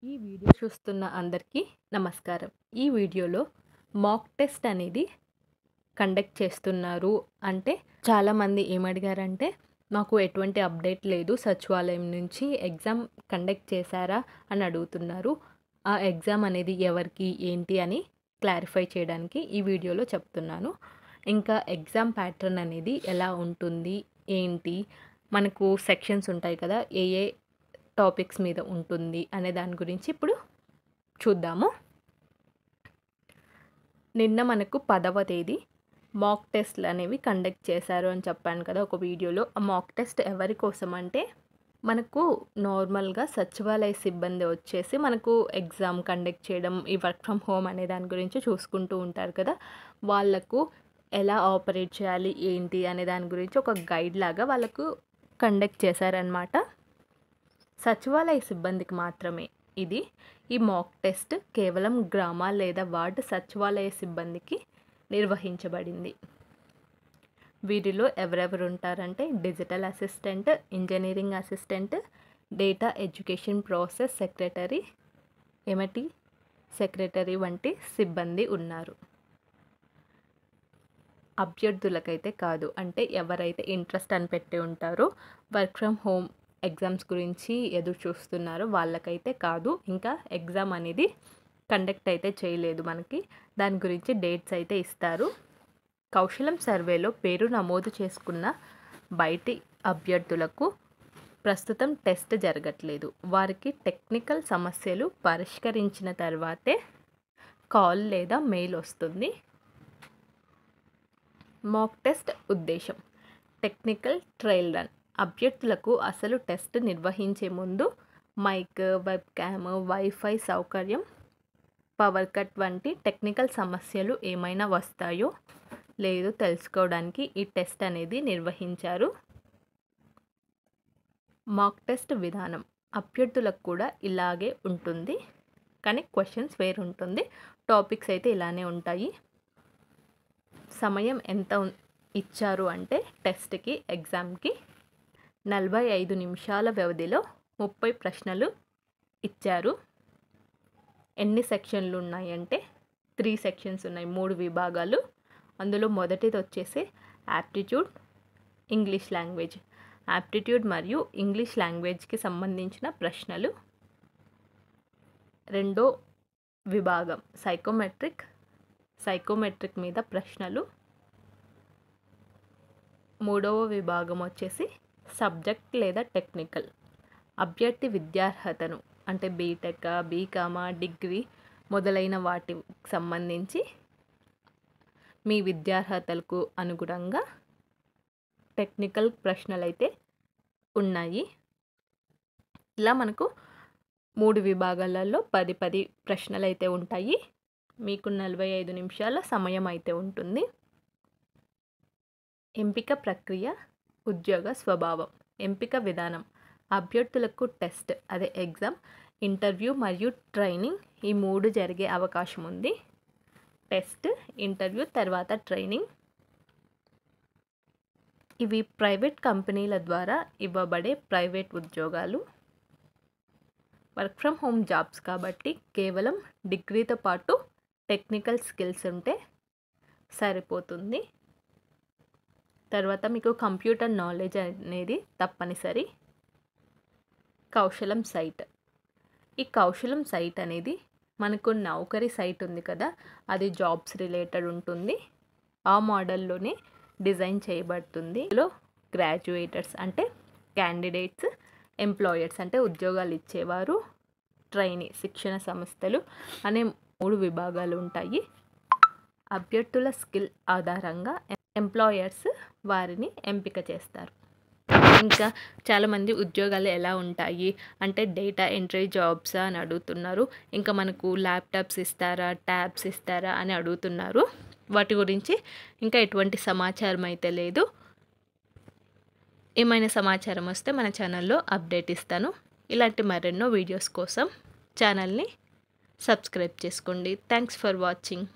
ఈ వీడియో చూస్తున్న అందరికీ నమస్కారం. ఈ వీడియోలో మాక్ టెస్ట్ అనేది కండక్ట్ చేస్తున్నారు. అంటే చాలామంది ఏమడిగారంటే, మాకు ఎటువంటి అప్డేట్ లేదు సచివాలయం నుంచి ఎగ్జామ్ కండక్ట్ చేశారా అని అడుగుతున్నారు. ఆ ఎగ్జామ్ అనేది ఎవరికి ఏంటి అని క్లారిఫై చేయడానికి ఈ వీడియోలో చెప్తున్నాను. ఇంకా ఎగ్జామ్ ప్యాటర్న్ అనేది ఎలా ఉంటుంది, ఏంటి, మనకు సెక్షన్స్ ఉంటాయి కదా, ఏ ఏ టాపిక్స్ మీద ఉంటుంది అనే దాని గురించి ఇప్పుడు చూద్దాము. నిన్న మనకు 10వ తేదీ మాక్ టెస్ట్లు అనేవి కండక్ట్ చేశారు అని చెప్పాను కదా ఒక వీడియోలో. ఆ మాక్ టెస్ట్ ఎవరి కోసం అంటే, మనకు నార్మల్గా సచివాలయ సిబ్బంది వచ్చేసి మనకు ఎగ్జామ్ కండక్ట్ చేయడం, ఈ వర్క్ ఫ్రమ్ హోమ్ అనే దాని గురించి చూసుకుంటూ ఉంటారు కదా, వాళ్ళకు ఎలా ఆపరేట్ చేయాలి ఏంటి అనే దాని గురించి ఒక గైడ్ లాగా వాళ్ళకు కండక్ట్ చేశారనమాట. సచివాలయ సిబ్బందికి మాత్రమే ఇది. ఈ మాక్ టెస్ట్ కేవలం గ్రామ లేదా వార్డు సచివాలయ సిబ్బందికి నిర్వహించబడింది. వీరిలో ఎవరెవరు ఉంటారంటే, digital assistant, engineering assistant, data education process secretary వంటి సిబ్బంది ఉన్నారు. అభ్యర్థులకైతే కాదు, అంటే ఎవరైతే ఇంట్రెస్ట్ అని పెట్టి ఉంటారో, వర్క్ ఫ్రమ్ హోమ్ ఎగ్జామ్స్ గురించి ఎదురు చూస్తున్నారు వాళ్ళకైతే కాదు. ఇంకా ఎగ్జామ్ అనేది కండక్ట్ అయితే చేయలేదు మనకి, దాని గురించి డేట్స్ అయితే ఇస్తారు. కౌశలం సర్వేలో పేరు నమోదు చేసుకున్న బయటి అభ్యర్థులకు ప్రస్తుతం టెస్ట్ జరగట్లేదు. వారికి టెక్నికల్ సమస్యలు పరిష్కరించిన తర్వాతే కాల్ లేదా మెయిల్ వస్తుంది. మాక్ టెస్ట్ ఉద్దేశం: టెక్నికల్ ట్రయల్ రన్. అభ్యర్థులకు అసలు టెస్ట్ నిర్వహించే ముందు మైక్, వెబ్ క్యామ్, వైఫై సౌకర్యం, పవర్ కట్ వంటి టెక్నికల్ సమస్యలు ఏమైనా వస్తాయో లేదో తెలుసుకోవడానికి ఈ టెస్ట్ అనేది నిర్వహించారు. మాక్ టెస్ట్ విధానం అభ్యర్థులకు కూడా ఇలాగే ఉంటుంది, కానీ క్వశ్చన్స్ వేరు ఉంటుంది. టాపిక్స్ అయితే ఇలానే ఉంటాయి. సమయం ఎంత ఇచ్చారు అంటే, టెస్ట్కి ఎగ్జామ్కి 45 నిమిషాల వ్యవధిలో 30 ప్రశ్నలు ఇచ్చారు. ఎన్ని సెక్షన్లు ఉన్నాయంటే 3 సెక్షన్స్ ఉన్నాయి, 3 విభాగాలు. అందులో మొదటిది వచ్చేసి యాప్టిట్యూడ్, ఇంగ్లీష్ లాంగ్వేజ్. యాప్టిట్యూడ్ మరియు ఇంగ్లీష్ లాంగ్వేజ్కి సంబంధించిన ప్రశ్నలు. రెండో విభాగం సైకోమెట్రిక్ మీద ప్రశ్నలు. మూడవ విభాగం వచ్చేసి సబ్జెక్ట్ లేదా టెక్నికల్. అభ్యర్థి విద్యార్హతను, అంటే బీటెక్, బీకామా, డిగ్రీ మొదలైన వాటికి సంబంధించి మీ విద్యార్హతలకు అనుగుణంగా టెక్నికల్ ప్రశ్నలు అయితే ఉన్నాయి. ఇలా మనకు 3 విభాగాలలో 10 ప్రశ్నలు అయితే ఉంటాయి. మీకు 45 నిమిషాల సమయం అయితే ఉంటుంది. ఎంపిక ప్రక్రియ, ఉద్యోగ స్వభావం. ఎంపిక విధానం: అభ్యర్థులకు టెస్ట్, అదే ఎగ్జామ్, ఇంటర్వ్యూ మరియు ట్రైనింగ్, ఈ 3 జరిగే అవకాశం ఉంది. టెస్ట్, ఇంటర్వ్యూ, తర్వాత ట్రైనింగ్. ఇవి ప్రైవేట్ కంపెనీల ద్వారా ఇవ్వబడే ప్రైవేట్ ఉద్యోగాలు. వర్క్ ఫ్రమ్ హోమ్ జాబ్స్ కాబట్టి కేవలం డిగ్రీతో పాటు టెక్నికల్ స్కిల్స్ ఉంటే సరిపోతుంది. తర్వాత మీకు కంప్యూటర్ నాలెడ్జ్ అనేది తప్పనిసరి. కౌశలం సైట్. ఈ కౌశలం సైట్ అనేది మనకు నౌకరీ సైట్ ఉంది కదా, అది జాబ్స్ రిలేటెడ్ ఉంటుంది. ఆ మోడల్లోనే డిజైన్ చేయబడుతుంది. ఇందులో గ్రాడ్యుయేటర్స్ అంటే క్యాండిడేట్స్, ఎంప్లాయర్స్ అంటే ఉద్యోగాలు ఇచ్చేవారు, ట్రైనీ శిక్షణ సంస్థలు అనే 3 విభాగాలు ఉంటాయి. అభ్యర్థుల స్కిల్ ఆధారంగా ఎంప్లాయర్స్ వారిని ఎంపిక చేస్తారు. ఇంకా చాలామంది ఉద్యోగాలు ఎలా ఉంటాయి అంటే, డేటా ఎంట్రీ జాబ్స్ అని అడుగుతున్నారు. ఇంకా మనకు ల్యాప్టాప్స్ ఇస్తారా, ట్యాబ్స్ ఇస్తారా అని అడుగుతున్నారు. వాటి గురించి ఇంకా ఎటువంటి సమాచారం అయితే లేదు. ఏమైనా సమాచారం వస్తే మన ఛానల్లో అప్డేట్ ఇస్తాను. ఇలాంటి మరెన్నో వీడియోస్ కోసం ఛానల్ని సబ్స్క్రైబ్ చేసుకోండి. Thanks for watching.